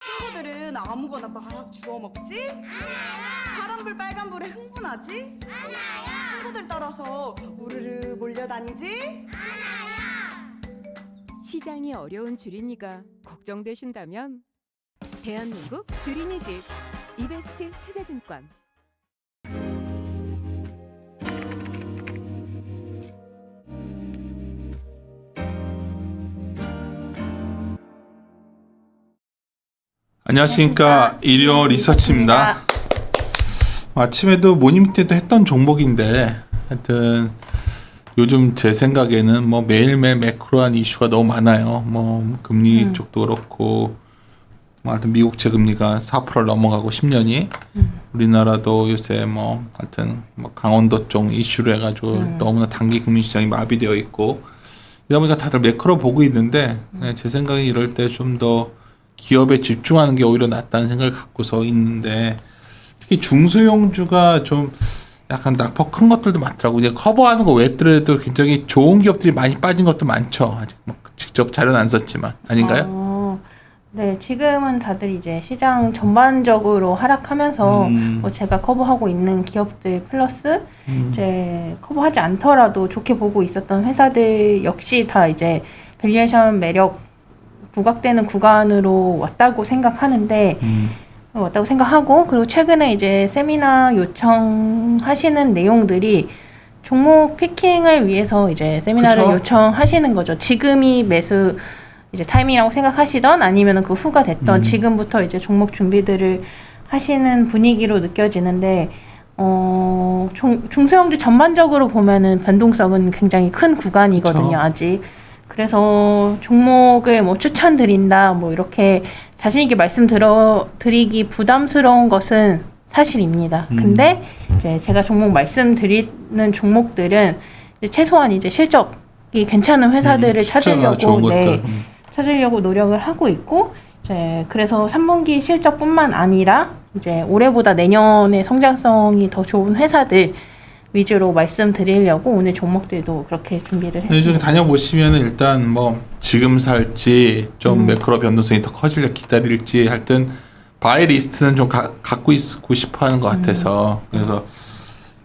친구들은 아무거나 막 주워 먹지? 파란불 빨간불에 흥분하지? 친구들 따라서 우르르 몰려다니지? 시장이 어려운 주린이가 걱정되신다면 대한민국 주린이집 이베스트 투자증권. 안녕하십니까. 일요 리서치입니다. 아침에도 모닝 때도 했던 종목인데 하여튼 요즘 제 생각에는 뭐 매일매일 매크로한 이슈가 너무 많아요. 뭐 금리 쪽도 그렇고 뭐 하여튼 미국채 금리가 4%를 넘어가고 10년이 우리나라도 요새 뭐 하여튼 뭐 강원도 쪽 이슈로 해가지고 너무나 단기 금리 시장이 마비되어 있고 이러다 보니까 다들 매크로 보고 있는데 제 생각에 이럴 때 좀 더 기업에 집중하는 게 오히려 낫다는 생각을 갖고서 있는데 특히 중소형주가 좀 약간 낙폭 큰 것들도 많더라고. 이제 커버하는 거 외더라도 굉장히 좋은 기업들이 많이 빠진 것도 많죠. 아직 뭐 직접 자료는 안 썼지만 아닌가요? 네, 지금은 다들 이제 시장 전반적으로 하락하면서 뭐 제가 커버하고 있는 기업들 플러스 이제 커버하지 않더라도 좋게 보고 있었던 회사들 역시 다 이제 밸류에이션 매력 부각되는 구간으로 왔다고 생각하는데 왔다고 생각하고 그리고 최근에 이제 세미나 요청하시는 내용들이 종목 피킹을 위해서 이제 세미나를 그쵸? 요청하시는 거죠. 지금이 매수 이제 타이밍이라고 생각하시던 아니면 그 후가 됐던 지금부터 이제 종목 준비들을 하시는 분위기로 느껴지는데 중소형주 전반적으로 보면은 변동성은 굉장히 큰 구간이거든요. 그쵸? 아직. 그래서 종목을 뭐 추천드린다 뭐 이렇게 자신 있게 말씀드리기 부담스러운 것은 사실입니다. 근데 이제 제가 종목 말씀드리는 종목들은 이제 최소한 이제 실적이 괜찮은 회사들을 찾으려고 찾으려고 노력을 하고 있고 이제 그래서 3분기 실적뿐만 아니라 이제 올해보다 내년의 성장성이 더 좋은 회사들 위주로 말씀드리려고 오늘 종목들도 그렇게 준비를 했습니다. 요즘 다녀보시면 일단 뭐 지금 살지 좀 매크로 변동성이 더 커질려 기다릴지 하여튼 바이 리스트는 좀 갖고 있고 싶어 하는 것 같아서 그래서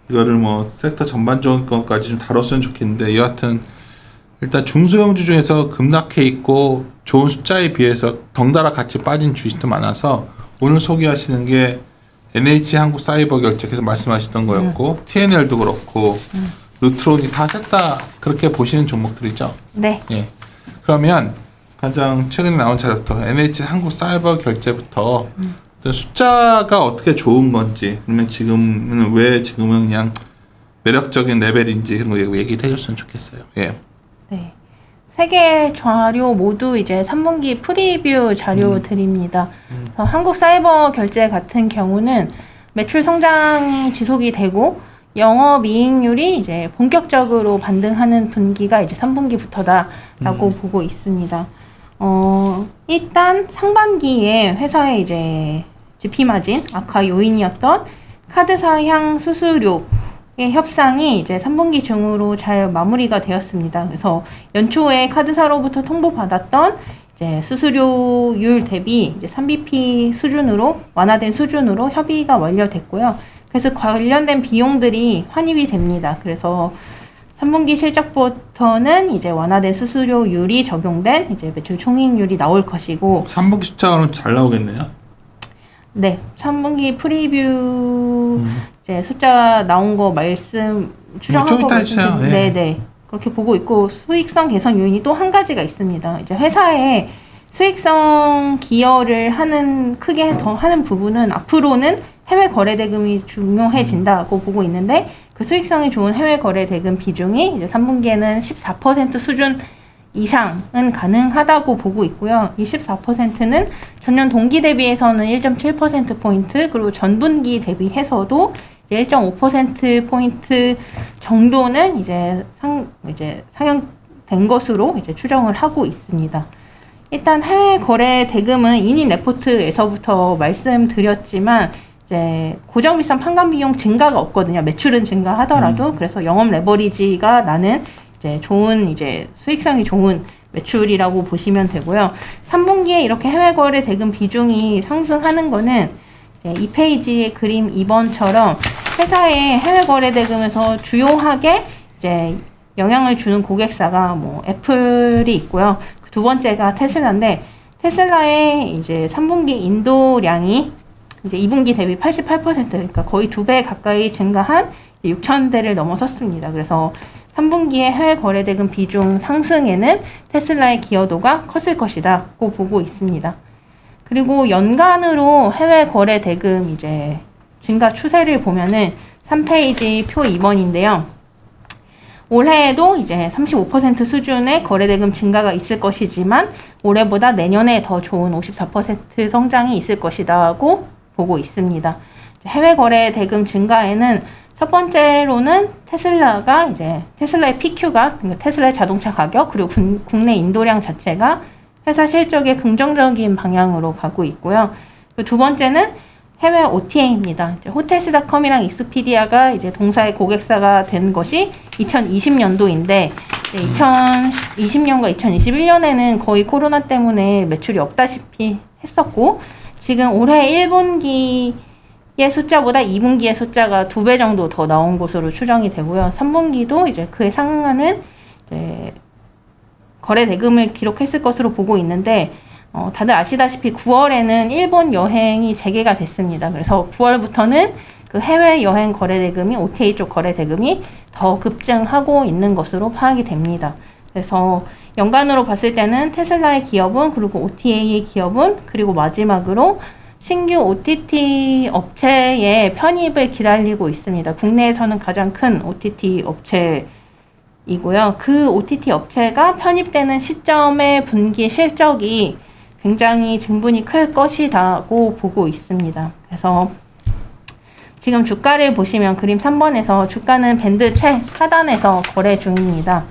이거를 뭐 섹터 전반적인 것까지 좀 다뤘으면 좋겠는데 여하튼 일단 중소형주 중에서 급락해 있고 좋은 숫자에 비해서 덩달아 같이 빠진 주식도 많아서 오늘 소개하시는 게 NH 한국 사이버 결제에서 말씀하셨던 거였고 TNL도 그렇고 루트론이 다 셋 다 그렇게 보시는 종목들이죠. 네. 예. 그러면 가장 최근에 나온 자료부터 NH 한국 사이버 결제부터 숫자가 어떻게 좋은 건지 그러면 지금은 왜 지금은 그냥 매력적인 레벨인지 그런 거 얘기를 해줬으면 좋겠어요. 예. 네. 세 개 자료 모두 이제 3분기 프리뷰 자료 드립니다. 그래서 한국 사이버 결제 같은 경우는 매출 성장이 지속이 되고 영업이익률이 이제 본격적으로 반등하는 분기가 이제 3분기부터다라고 보고 있습니다. 일단 상반기에 회사의 이제 GP 마진 악화 요인이었던 카드사 향 수수료 협상이 이제 3분기 중으로 잘 마무리가 되었습니다. 그래서 연초에 카드사로부터 통보받았던 이제 수수료율 대비 이제 3bp 수준으로 완화된 수준으로 협의가 완료됐고요. 그래서 관련된 비용들이 환입이 됩니다. 그래서 3분기 실적부터는 이제 완화된 수수료율이 적용된 이제 매출 총이익률이 나올 것이고 3분기 숫자는 잘 나오겠네요. 네, 3분기 프리뷰 이제 숫자 나온 거 말씀 추정하고 말씀드리면 네. 그렇게 보고 있고 수익성 개선 요인이 또 한 가지가 있습니다. 이제 회사의 수익성 기여를 크게 더 하는 부분은 앞으로는 해외 거래 대금이 중요해진다고 보고 있는데 그 수익성이 좋은 해외 거래 대금 비중이 이제 3분기에는 14% 수준 이상은 가능하다고 보고 있고요. 이 14%는 전년 동기 대비해서는 1.7%포인트, 그리고 전분기 대비해서도 1.5%포인트 정도는 이제 상향된 것으로 이제 추정을 하고 있습니다. 일단 해외 거래 대금은 이닝 레포트에서부터 말씀드렸지만 이제 고정 비싼 판관 비용 증가가 없거든요. 매출은 증가하더라도 그래서 영업 레버리지가 나는 이제 좋은 이제 수익성이 좋은 매출이라고 보시면 되고요. 3분기에 이렇게 해외 거래 대금 비중이 상승하는 거는 이 페이지의 그림 2번처럼 회사의 해외 거래 대금에서 주요하게 이제 영향을 주는 고객사가 뭐 애플이 있고요. 두 번째가 테슬라인데 테슬라의 이제 3분기 인도량이 이제 2분기 대비 88% 그러니까 거의 2배 가까이 증가한 6,000대를 넘어섰습니다. 그래서 3분기에 해외 거래 대금 비중 상승에는 테슬라의 기여도가 컸을 것이다고 보고 있습니다. 그리고 연간으로 해외 거래 대금 이제 증가 추세를 보면은 3페이지 표 2번인데요. 올해에도 이제 35% 수준의 거래 대금 증가가 있을 것이지만 올해보다 내년에 더 좋은 54% 성장이 있을 것이다고 보고 있습니다. 해외 거래 대금 증가에는 첫 번째로는 테슬라가 이제 테슬라의 PQ가 그러니까 테슬라의 자동차 가격 그리고 국내 인도량 자체가 회사 실적에 긍정적인 방향으로 가고 있고요. 두 번째는 해외 OTA입니다. 호텔스닷컴이랑 익스피디아가 이제 동사의 고객사가 된 것이 2020년도인데 2020년과 2021년에는 거의 코로나 때문에 매출이 없다시피 했었고 지금 올해 1분기의 숫자보다 2분기의 숫자가 2배 정도 더 나온 것으로 추정이 되고요. 3분기도 이제 그에 상응하는 거래 대금을 기록했을 것으로 보고 있는데 다들 아시다시피 9월에는 일본 여행이 재개가 됐습니다. 그래서 9월부터는 그 해외 여행 거래 대금이 OTA 쪽 거래 대금이 더 급증하고 있는 것으로 파악이 됩니다. 그래서 연간으로 봤을 때는 테슬라의 기업은 그리고 OTA의 기업은 그리고 마지막으로 신규 OTT 업체의 편입을 기다리고 있습니다. 국내에서는 가장 큰 OTT 업체이고요. 그 OTT 업체가 편입되는 시점의 분기 실적이 굉장히 증분이 클 것이라고 보고 있습니다. 그래서 지금 주가를 보시면 그림 3번에서 주가는 밴드 최하단에서 거래 중입니다.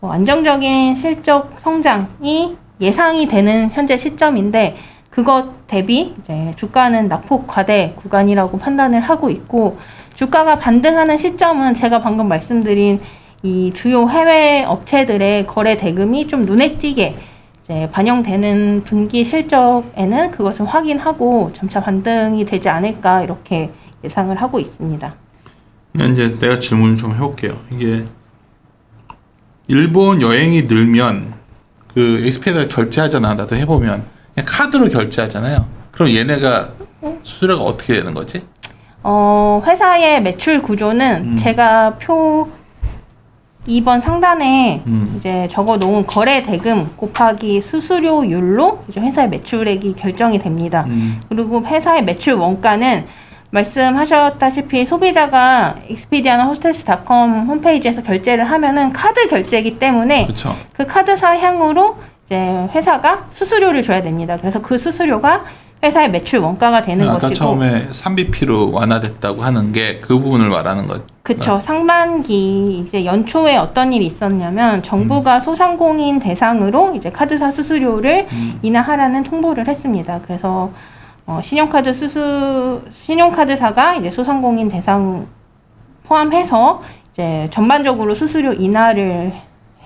안정적인 실적 성장이 예상이 되는 현재 시점인데 그것 대비 이제 주가는 낙폭 과대 구간이라고 판단을 하고 있고 주가가 반등하는 시점은 제가 방금 말씀드린 이 주요 해외 업체들의 거래 대금이 좀 눈에 띄게 이제 반영되는 분기 실적에는 그것을 확인하고 점차 반등이 되지 않을까 이렇게 예상을 하고 있습니다. 이제 내가 질문을 좀 해볼게요. 이게 일본 여행이 늘면 그 익스페디아 결제하잖아. 나도 해보면 그냥 카드로 결제하잖아요. 그럼 얘네가 수수료가 어떻게 되는 거지? 회사의 매출 구조는 제가 표 2번 상단에 이제 적어 놓은 거래 대금 곱하기 수수료율로 이제 회사의 매출액이 결정이 됩니다. 그리고 회사의 매출 원가는 말씀하셨다시피 소비자가 익스피디아나 호스텔스닷컴 홈페이지에서 결제를 하면은 카드 결제이기 때문에 그쵸. 그 카드사 향으로 이제 회사가 수수료를 줘야 됩니다. 그래서 그 수수료가 회사의 매출 원가가 되는 아까 것이고 처음에 3BP로 완화됐다고 하는 게 그 부분을 말하는 것. 그쵸. 상반기 이제 연초에 어떤 일이 있었냐면 정부가 소상공인 대상으로 이제 카드사 수수료를 인하하라는 통보를 했습니다. 그래서 신용카드사가 이제 소상공인 대상 포함해서 이제 전반적으로 수수료 인하를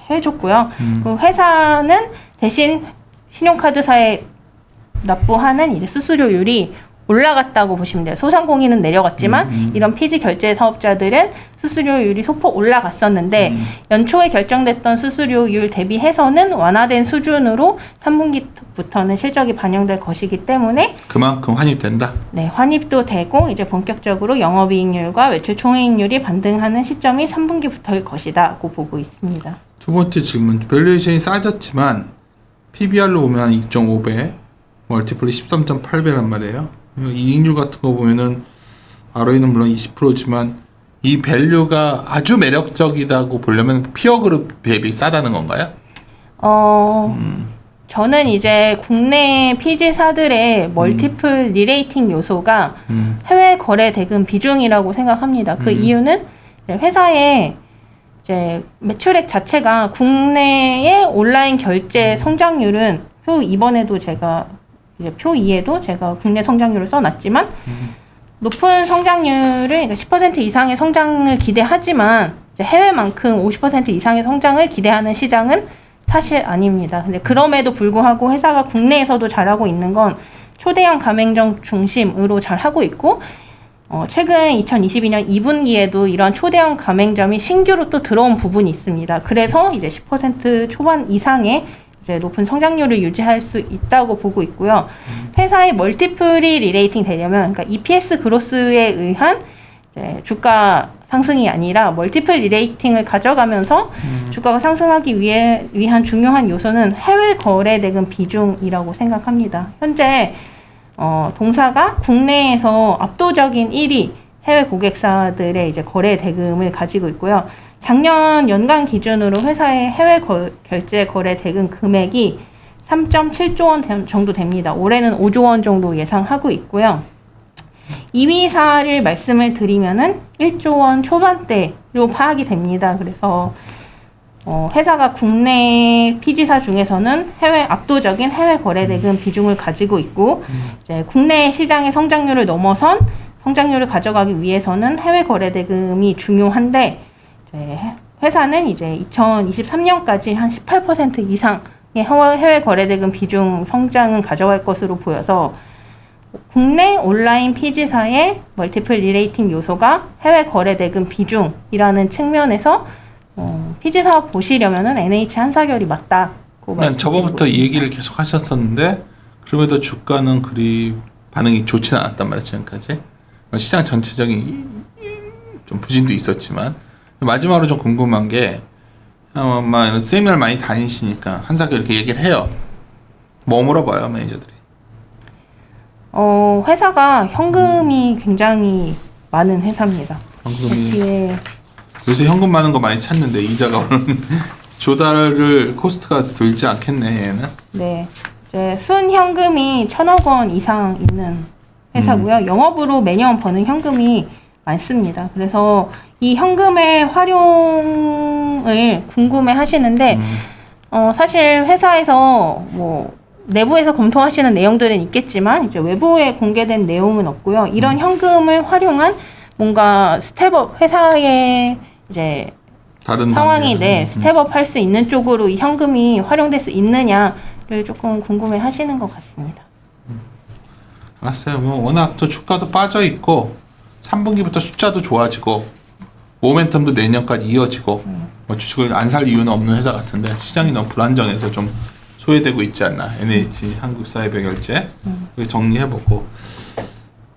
해줬고요. 그 회사는 대신 신용카드사에 납부하는 이제 수수료율이 올라갔다고 보시면 돼요. 소상공인은 내려갔지만 이런 피지 결제 사업자들은 수수료율이 소폭 올라갔었는데 연초에 결정됐던 수수료율 대비해서는 완화된 수준으로 3분기부터는 실적이 반영될 것이기 때문에 그만큼 환입된다. 네, 환입도 되고 이제 본격적으로 영업이익률과 매출 총이익률이 반등하는 시점이 3분기부터일 것이다고 보고 있습니다. 두 번째 질문. 밸류에이션이 싸졌지만 PBR로 보면 2.5배, 멀티플이 13.8배란 말이에요. 이익률 같은 거 보면은 ROE는 물론 20%지만 이 밸류가 아주 매력적이다고 보려면 피어 그룹 대비 싸다는 건가요? 저는 이제 국내 PG사들의 멀티플 리레이팅 요소가 해외 거래 대금 비중이라고 생각합니다. 그 이유는 회사의 이제 매출액 자체가 국내의 온라인 결제 성장률은 표 2번에도 제가 이제 표 2에도 제가 국내 성장률을 써놨지만 높은 성장률을 그러니까 10% 이상의 성장을 기대하지만 이제 해외만큼 50% 이상의 성장을 기대하는 시장은 사실 아닙니다. 근데 그럼에도 불구하고 회사가 국내에서도 잘하고 있는 건 초대형 가맹점 중심으로 잘하고 있고, 최근 2022년 2분기에도 이런 초대형 가맹점이 신규로 또 들어온 부분이 있습니다. 그래서 이제 10% 초반 이상의 이제 높은 성장률을 유지할 수 있다고 보고 있고요. 회사의 멀티플이 리레이팅 되려면, 그러니까 EPS 그로스에 의한 이제 주가 상승이 아니라 멀티플 리레이팅을 가져가면서 주가가 상승하기 위한 중요한 요소는 해외 거래 대금 비중이라고 생각합니다. 현재 동사가 국내에서 압도적인 1위 해외 고객사들의 이제 거래 대금을 가지고 있고요. 작년 연간 기준으로 회사의 해외 결제 거래 대금 금액이 3.7조 원 정도 됩니다. 올해는 5조 원 정도 예상하고 있고요. 2위사를 말씀을 드리면은 1조 원 초반대로 파악이 됩니다. 그래서 회사가 국내 피지사 중에서는 압도적인 해외 거래 대금 비중을 가지고 있고, 이제 국내 시장의 성장률을 넘어선 성장률을 가져가기 위해서는 해외 거래 대금이 중요한데, 이제 회사는 이제 2023년까지 한 18% 이상의 해외 거래 대금 비중 성장은 가져갈 것으로 보여서, 국내 온라인 피지사의 멀티플 리레이팅 요소가 해외 거래 대금 비중이라는 측면에서 피지사 보시려면은 NH 한사결이 맞다고 말씀드리고 저번부터 이 얘기를 계속 하셨었는데 그럼에도 주가는 그리 반응이 좋지는 않았단 말이에요. 지금까지 시장 전체적인 좀 부진도 있었지만, 마지막으로 좀 궁금한 게, 아마 세미나를 많이 다니시니까 한사결 이렇게 얘기를 해요. 뭐 물어봐요, 매니저들이? 회사가 현금이 굉장히 많은 회사입니다. 현금이 뒤에 요새 현금 많은 거 많이 찾는데 이자가 오는 조달을 코스트가 들지 않겠네, 얘는. 네, 이제 순 현금이 1,000억 원 이상 있는 회사고요. 영업으로 매년 버는 현금이 많습니다. 그래서 이 현금의 활용을 궁금해 하시는데, 사실 회사에서 내부에서 검토하시는 내용들은 있겠지만 이제 외부에 공개된 내용은 없고요. 이런 현금을 활용한 뭔가 스텝업, 회사의 이제 다른 상황이 단계는. 스텝업 할 수 있는 쪽으로 이 현금이 활용될 수 있느냐를 조금 궁금해 하시는 것 같습니다. 알았어요. 워낙 또 주가도 빠져 있고 3분기부터 숫자도 좋아지고 모멘텀도 내년까지 이어지고 주식을 안 살 이유는 없는 회사 같은데, 시장이 너무 불안정해서 좀 소외되고 있지 않나. NH 한국사회별결제 정리해보고,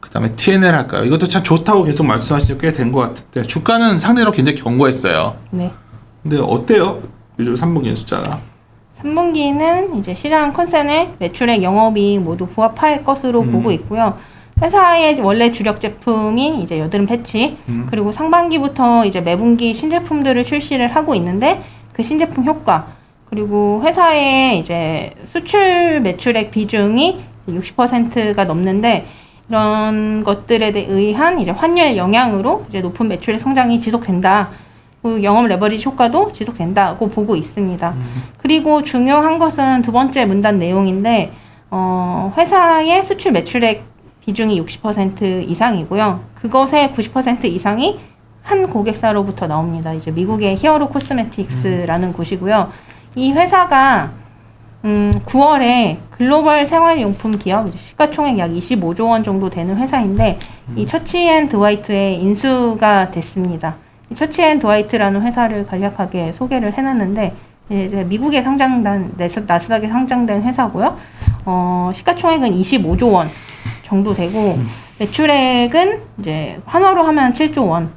그 다음에 TNL 할까요? 이것도 참 좋다고 계속 말씀하신 지 꽤 된 것 같은데 주가는 상대로 굉장히 견고했어요. 네. 근데 어때요? 요즘 3분기 숫자가? 3분기는 이제 시장 컨센에 매출액, 영업이익 모두 부합할 것으로 보고 있고요. 회사의 원래 주력 제품인 이제 여드름 패치, 그리고 상반기부터 이제 매분기 신제품들을 출시를 하고 있는데 그 신제품 효과, 그리고 회사의 이제 수출 매출액 비중이 60%가 넘는데, 이런 것들에 의한 이제 환율 영향으로 이제 높은 매출의 성장이 지속된다. 그 영업 레버리지 효과도 지속된다고 보고 있습니다. 그리고 중요한 것은 두 번째 문단 내용인데, 회사의 수출 매출액 비중이 60% 이상이고요. 그것의 90% 이상이 한 고객사로부터 나옵니다. 이제 미국의 히어로 코스메틱스라는 곳이고요. 이 회사가 9월에 글로벌 생활용품 기업, 시가총액 약 25조 원 정도 되는 회사인데, 이 처치앤드와이트에 인수가 됐습니다. 이 처치앤드와이트라는 회사를 간략하게 소개를 해놨는데, 이제 미국에 상장된, 나스닥에 상장된 회사고요. 시가총액은 25조 원 정도 되고, 매출액은 이제 환화로 하면 7조 원,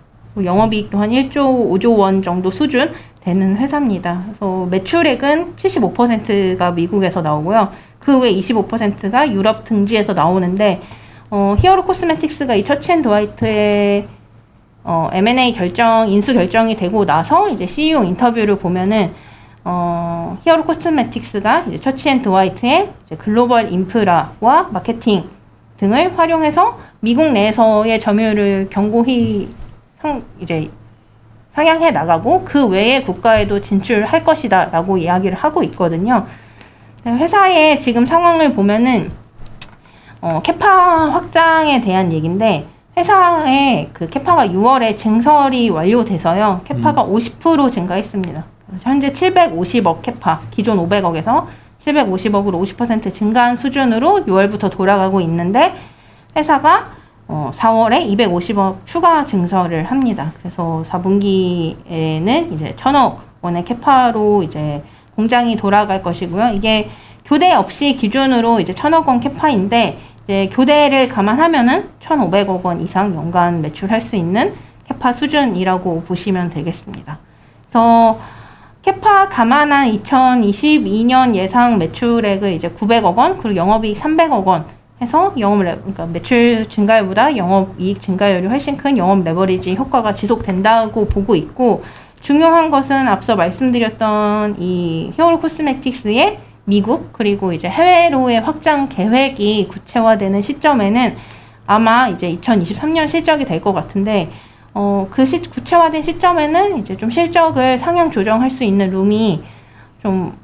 영업이익도 한 1조 5조 원 정도 수준 되는 회사입니다. 그래서 매출액은 75%가 미국에서 나오고요. 그 외 25%가 유럽 등지에서 나오는데, 히어로 코스메틱스가 이 처치앤드와이트의 M&A 인수 결정이 되고 나서 이제 CEO 인터뷰를 보면은, 히어로 코스메틱스가 이제 처치앤드와이트의 이제 글로벌 인프라와 마케팅 등을 활용해서 미국 내에서의 점유율을 견고히 상향해 나가고 그 외의 국가에도 진출할 것이다 라고 이야기를 하고 있거든요. 회사의 지금 상황을 보면은 캐파 확장에 대한 얘기인데, 회사의 그 캐파가 6월에 증설이 완료돼서요. 캐파가 50% 증가했습니다. 현재 750억 캐파, 기존 500억에서 750억으로 50% 증가한 수준으로 6월부터 돌아가고 있는데 회사가 4월에 250억 추가 증설을 합니다. 그래서 4분기에는 이제 1,000억 원의 캐파로 이제 공장이 돌아갈 것이고요. 이게 교대 없이 기준으로 이제 1,000억 원 캐파인데 이제 교대를 감안하면은 1,500억 원 이상 연간 매출할 수 있는 캐파 수준이라고 보시면 되겠습니다. 그래서 캐파 감안한 2022년 예상 매출액을 이제 900억 원, 그리고 영업이익 300억 원 해서 그러니까 매출 증가율보다 영업이익 증가율이 훨씬 큰 영업 레버리지 효과가 지속된다고 보고 있고, 중요한 것은 앞서 말씀드렸던 이 히어로 코스메틱스의 미국 그리고 이제 해외로의 확장 계획이 구체화되는 시점에는 아마 이제 2023년 실적이 될 것 같은데 구체화된 시점에는 이제 좀 실적을 상향 조정할 수 있는 룸이 좀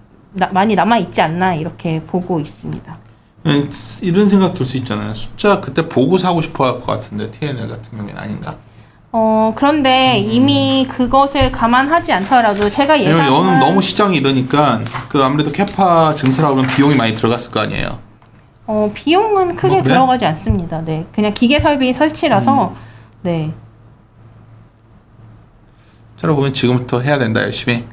많이 남아 있지 않나 이렇게 보고 있습니다. 이런 생각 들 수 있잖아요. 숫자 그때 보고 사고 싶어 할 것 같은데 TNL 같은 경우에는 아닌가? 그런데 이미 그것을 감안하지 않더라도 제가 왜냐면 너무 시장이 이러니까 그 아무래도 캐파 증설하고 그러면 비용이 많이 들어갔을 거 아니에요. 비용은 크게 그래? 들어가지 않습니다. 네, 그냥 기계 설비 설치라서 네. 저로 보면 지금부터 해야 된다 열심히.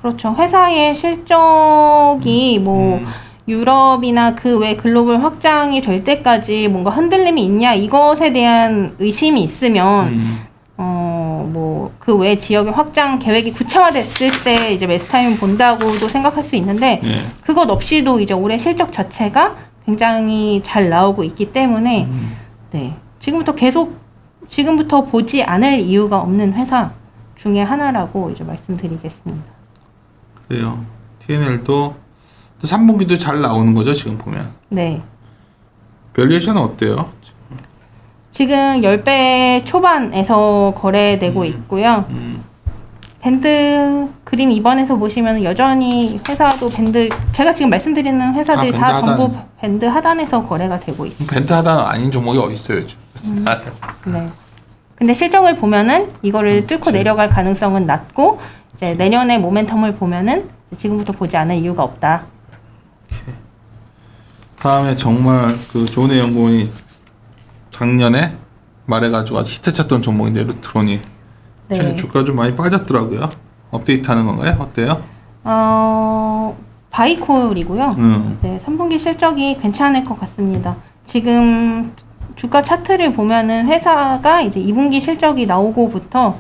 그렇죠. 회사의 실적이 뭐 유럽이나 그 외 글로벌 확장이 될 때까지 뭔가 흔들림이 있냐 이것에 대한 의심이 있으면 뭐 그 외 지역의 확장 계획이 구체화됐을 때 이제 매스타임 본다고도 생각할 수 있는데 그것 없이도 이제 올해 실적 자체가 굉장히 잘 나오고 있기 때문에 네. 지금부터 보지 않을 이유가 없는 회사 중에 하나라고 이제 말씀드리겠습니다. 그래요. TNL도 3분기도 잘 나오는 거죠, 지금 보면. 네. 밸류에이션은 어때요? 지금 10배 초반에서 거래되고 있고요. 밴드 그림 2번에서 보시면 여전히 회사도 밴드, 제가 지금 말씀드리는 회사들이 밴드 다 하단. 전부 밴드 하단에서 거래가 되고 있습니다. 밴드 하단 아닌 종목이 어디 있어요, 요즘? 네. 근데 실적을 보면은 이거를 뚫고 내려갈 가능성은 낮고 이제 내년에 모멘텀을 보면은 지금부터 보지 않을 이유가 없다. 다음에 정말 그 조은혜 연구원이 작년에 말해가지고 아주 히트쳤던 종목인데 루트론이 최근 주가 좀 많이 빠졌더라고요. 업데이트하는 건가요? 어때요? 바이콜이고요. 네, 3분기 실적이 괜찮을 것 같습니다. 지금 주가 차트를 보면은 회사가 이제 2분기 실적이 나오고부터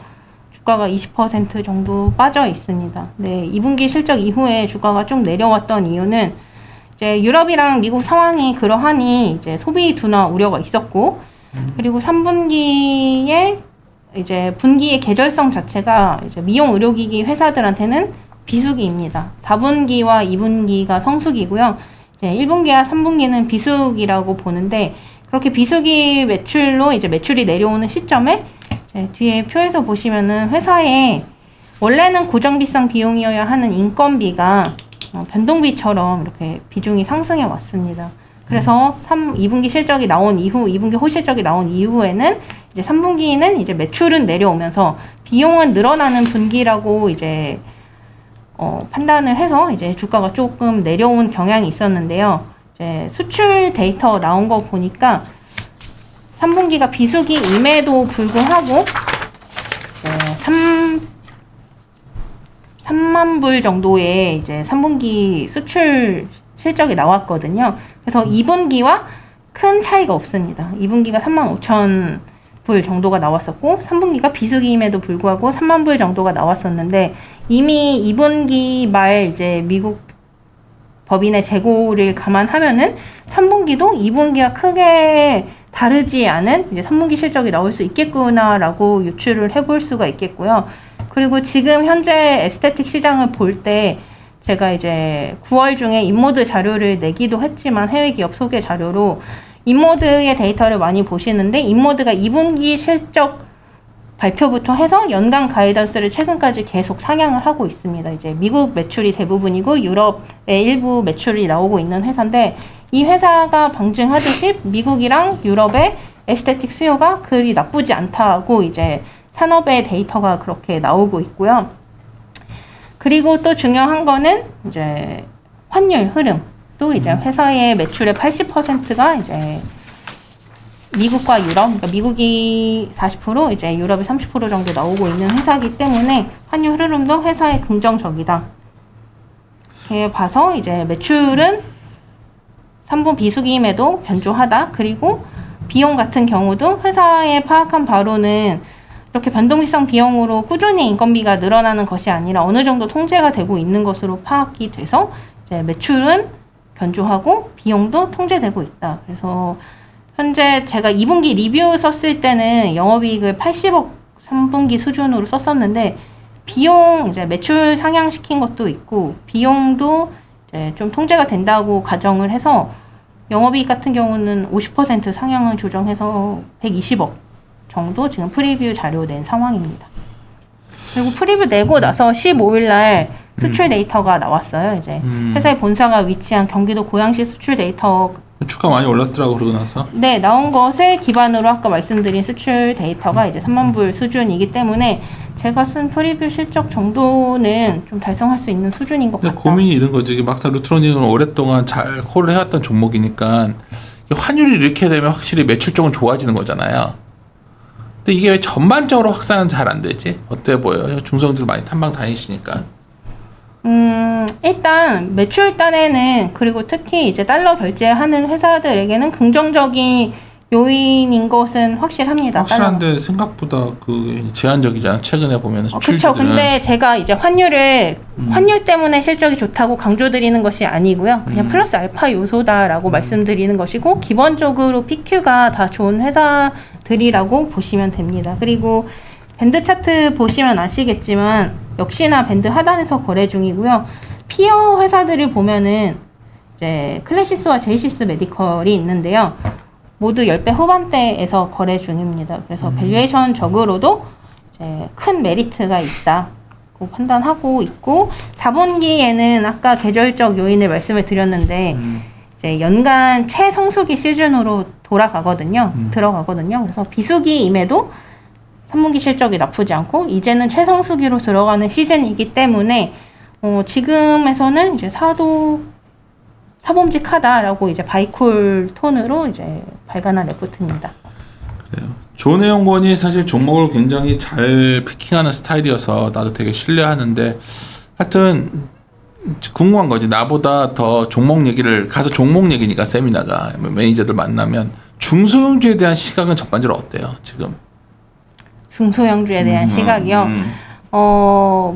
주가가 20% 정도 빠져 있습니다. 네, 2분기 실적 이후에 주가가 좀 내려왔던 이유는 이제 유럽이랑 미국 상황이 그러하니 이제 소비 둔화 우려가 있었고, 그리고 3분기에 이제 분기의 계절성 자체가 이제 미용 의료기기 회사들한테는 비수기입니다. 4분기와 2분기가 성수기고요. 이제 1분기와 3분기는 비수기라고 보는데, 그렇게 비수기 매출로 이제 매출이 내려오는 시점에 뒤에 표에서 보시면은 회사에 원래는 고정비상 비용이어야 하는 인건비가 변동비처럼 이렇게 비중이 상승해 왔습니다. 그래서 2분기 실적이 나온 이후, 2분기 호실적이 나온 이후에는 이제 3분기는 이제 매출은 내려오면서 비용은 늘어나는 분기라고 이제 판단을 해서 이제 주가가 조금 내려온 경향이 있었는데요. 이제 수출 데이터 나온 거 보니까 3분기가 비수기임에도 불구하고 3만 불 정도의 이제 3분기 수출 실적이 나왔거든요. 그래서 2분기와 큰 차이가 없습니다. 2분기가 3만 5천 불 정도가 나왔었고 3분기가 비수기임에도 불구하고 3만 불 정도가 나왔었는데, 이미 2분기 말 이제 미국 법인의 재고를 감안하면은 3분기도 2분기와 크게 다르지 않은 이제 3분기 실적이 나올 수 있겠구나라고 유추를 해볼 수가 있겠고요. 그리고 지금 현재 에스테틱 시장을 볼 때 제가 이제 9월 중에 인모드 자료를 내기도 했지만 해외 기업 소개 자료로 인모드의 데이터를 많이 보시는데, 인모드가 2분기 실적 발표부터 해서 연간 가이던스를 최근까지 계속 상향을 하고 있습니다. 이제 미국 매출이 대부분이고 유럽의 일부 매출이 나오고 있는 회사인데, 이 회사가 방증하듯이 미국이랑 유럽의 에스테틱 수요가 그리 나쁘지 않다고 이제 산업의 데이터가 그렇게 나오고 있고요. 그리고 또 중요한 거는 이제 환율 흐름. 또 이제 회사의 매출의 80%가 이제 미국과 유럽, 그러니까 미국이 40%, 이제 유럽이 30% 정도 나오고 있는 회사이기 때문에 환율 흐름도 회사에 긍정적이다. 이렇게 봐서 이제 매출은 3분 비수기임에도 견조하다. 그리고 비용 같은 경우도 회사에 파악한 바로는 이렇게 변동비성 비용으로 꾸준히 인건비가 늘어나는 것이 아니라 어느 정도 통제가 되고 있는 것으로 파악이 돼서 이제 매출은 견조하고 비용도 통제되고 있다. 그래서 현재 제가 2분기 리뷰 썼을 때는 영업이익을 80억 3분기 수준으로 썼었는데 비용 이제 매출 상향시킨 것도 있고 비용도 이제 좀 통제가 된다고 가정을 해서 영업이익 같은 경우는 50% 상향을 조정해서 120억 정도 지금 프리뷰 자료 낸 상황입니다. 그리고 프리뷰 내고 나서 15일 날 수출 데이터가 나왔어요. 이제 회사의 본사가 위치한 경기도 고양시 수출 데이터 주가 많이 올랐더라고 그러고 나서. 네, 나온 것을 기반으로 아까 말씀드린 수출 데이터가 이제 3만 불 수준이기 때문에 제가 쓴 프리뷰 실적 정도는 좀 달성할 수 있는 수준인 것 같아요. 고민이 이런 거지. 이게 막상 루트로닉은 오랫동안 잘 콜을 해왔던 종목이니까 환율이 이렇게 되면 확실히 매출 쪽은 좋아지는 거잖아요. 근데 이게 왜 전반적으로 확산은 잘 안 되지? 어때 보여요? 중성들 많이 탐방 다니시니까. 일단 매출 단에는 그리고 특히 이제 달러 결제하는 회사들에게는 긍정적인 요인인 것은 확실합니다. 확실한데 생각보다 그 제한적이잖아. 최근에 보면 수출들은. 그렇죠. 근데 제가 이제 환율 때문에 실적이 좋다고 강조드리는 것이 아니고요. 그냥 플러스 알파 요소다라고 말씀드리는 것이고 기본적으로 PQ가 다 좋은 회사들이라고 보시면 됩니다. 그리고 밴드 차트 보시면 아시겠지만 역시나 밴드 하단에서 거래 중이고요. 피어 회사들을 보면은 이제 클래시스와 제이시스 메디컬이 있는데요. 모두 10배 후반대에서 거래 중입니다. 그래서 밸류에이션적으로도 이제 큰 메리트가 있다고 판단하고 있고 4분기에는 아까 계절적 요인을 말씀을 드렸는데 이제 연간 최성수기 시즌으로 들어가거든요. 그래서 비수기임에도 3분기 실적이 나쁘지 않고 이제는 최성수기로 들어가는 시즌이기 때문에 지금에서는 이제 사봄직하다라고 이제 바이콜 톤으로 이제 발간한 레포트입니다. 그래요. 조내연구원이 사실 종목을 굉장히 잘 피킹하는 스타일이어서 나도 되게 신뢰하는데 하여튼 궁금한 거지. 나보다 더 종목 얘기를 가서 종목 얘기니까 세미나가 매니저들 만나면 중소형주에 대한 시각은 전반적으로 어때요? 지금? 중소형주에 대한 시각이요.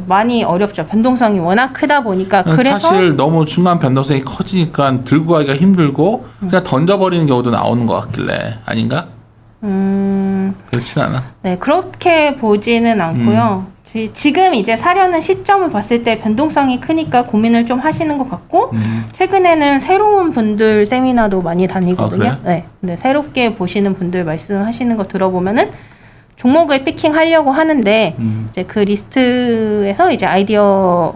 많이 어렵죠. 변동성이 워낙 크다 보니까. 그래서 사실 너무 중간 변동성이 커지니까 들고 가기가 힘들고 그냥 던져버리는 경우도 나오는 것 같길래 아닌가? 그렇진 않아. 네, 그렇게 보지는 않고요. 지금 이제 사려는 시점을 봤을 때 변동성이 크니까 고민을 좀 하시는 것 같고 최근에는 새로운 분들 세미나도 많이 다니거든요. 아, 그래? 네, 근데 새롭게 보시는 분들 말씀하시는 거 들어보면은 종목을 피킹하려고 하는데 이제 그 리스트에서 이제 아이디어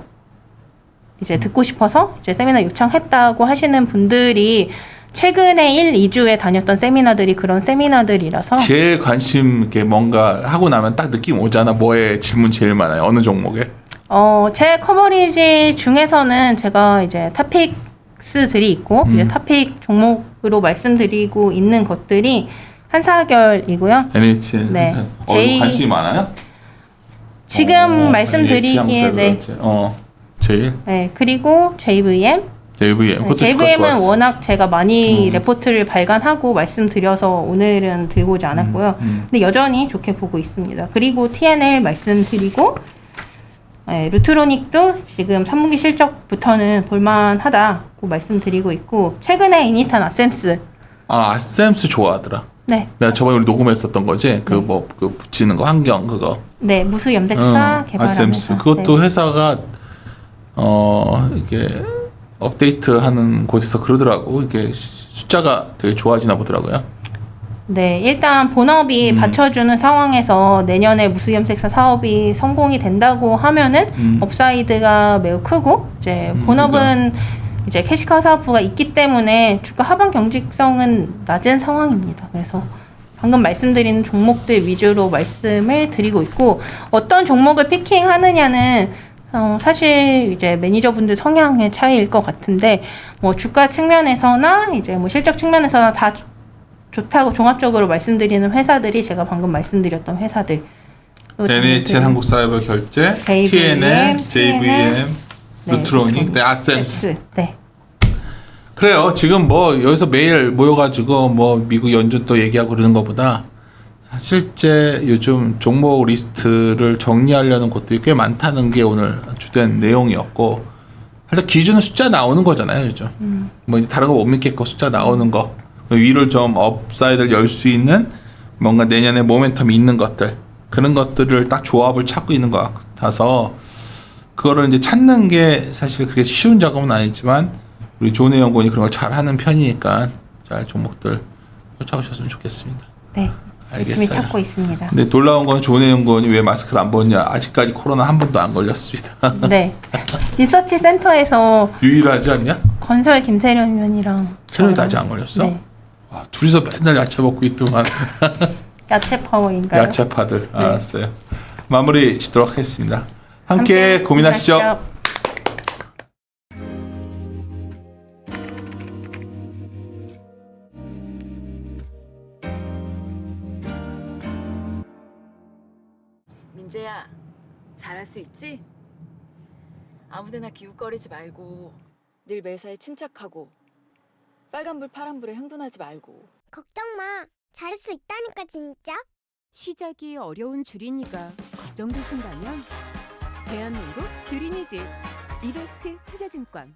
이제 듣고 싶어서 이제 세미나 요청했다고 하시는 분들이 최근에 1, 2주에 다녔던 세미나들이 그런 세미나들이라서 제일 관심 있게 뭔가 하고 나면 딱 느낌 오잖아. 뭐에 질문 제일 많아요? 어느 종목에? 제 커버리지 중에서는 제가 이제 토픽스들이 있고 이제 토픽 종목으로 말씀드리고 있는 것들이 한사결이고요. NH. 네. 관심이 많아요? 지금 말씀드리기에 네. 제일. 네. 그리고 JVM. JVM. 그것도 주가 JVM은 좋았어. 워낙 제가 많이 레포트를 발간하고 말씀드려서 오늘은 들고 오지 않았고요. 근데 여전히 좋게 보고 있습니다. 그리고 TNL 말씀드리고 루트로닉도 지금 3분기 실적부터는 볼만하다고 말씀드리고 있고 최근에 이니탄 아셈스. 아셈스 좋아하더라. 네. 내가 저번에 우리 녹음했었던 거지. 그 붙이는 거 환경 그거. 네, 무수 염색사 개발하는 아셈스. 회사. 그것도 네. 회사가 이게 업데이트하는 곳에서 그러더라고. 이게 숫자가 되게 좋아지나 보더라고요. 네, 일단 본업이 받쳐주는 상황에서 내년에 무수 염색사 사업이 성공이 된다고 하면은 업사이드가 매우 크고 이제 본업은 이제 캐시카우 사업부가 있기 때문에 주가 하반 경직성은 낮은 상황입니다. 그래서 방금 말씀드린 종목들 위주로 말씀을 드리고 있고 어떤 종목을 피킹하느냐는 사실 이제 매니저분들 성향의 차이일 것 같은데 뭐 주가 측면에서나 이제 뭐 실적 측면에서나 다 좋다고 종합적으로 말씀드리는 회사들이 제가 방금 말씀드렸던 회사들. NHN 한국사이버결제, JVM, TNM, JVM, 네, 루트로닉, 네, 아셈스. 네. 그래요. 지금 뭐 여기서 매일 모여가지고 뭐 미국 연준 또 얘기하고 그러는 것보다 실제 요즘 종목 리스트를 정리하려는 곳들이 꽤 많다는 게 오늘 주된 내용이었고, 하여튼 기준은 숫자 나오는 거잖아요, 요즘. 뭐 다른 거 못 믿겠고 숫자 나오는 거, 위를 좀 업사이드를 열 수 있는 뭔가 내년에 모멘텀이 있는 것들, 그런 것들을 딱 조합을 찾고 있는 것 같아서 그거를 이제 찾는 게 사실 그렇게 쉬운 작업은 아니지만 우리 조은혜 연구원이 그런 걸 잘하는 편이니까 잘 종목들 쫓아오셨으면 좋겠습니다. 네. 열심히 알겠어요. 찾고 있습니다. 근데 놀라운 건 조은혜 연구원이 왜 마스크를 안 벗냐? 아직까지 코로나 한 번도 안 걸렸습니다. 네. 리서치 센터에서 유일하지 않냐? 건설 김세련 위원이랑 세련이도 아직 안 걸렸어? 네. 와, 둘이서 맨날 야채 먹고 있더만. 야채 파워인가요? 야채파들. 알았어요. 마무리 짓도록 하겠습니다. 함께 고민하시죠. 민재야, 잘할 수 있지? 아무데나 기웃거리지 말고 늘 매사에 침착하고 빨간불 파란불에 흥분하지 말고. 걱정 마. 잘할 수 있다니까 진짜. 시작이 어려운 주린이가 걱정되신다면 대한민국 주린이집 이베스트 투자증권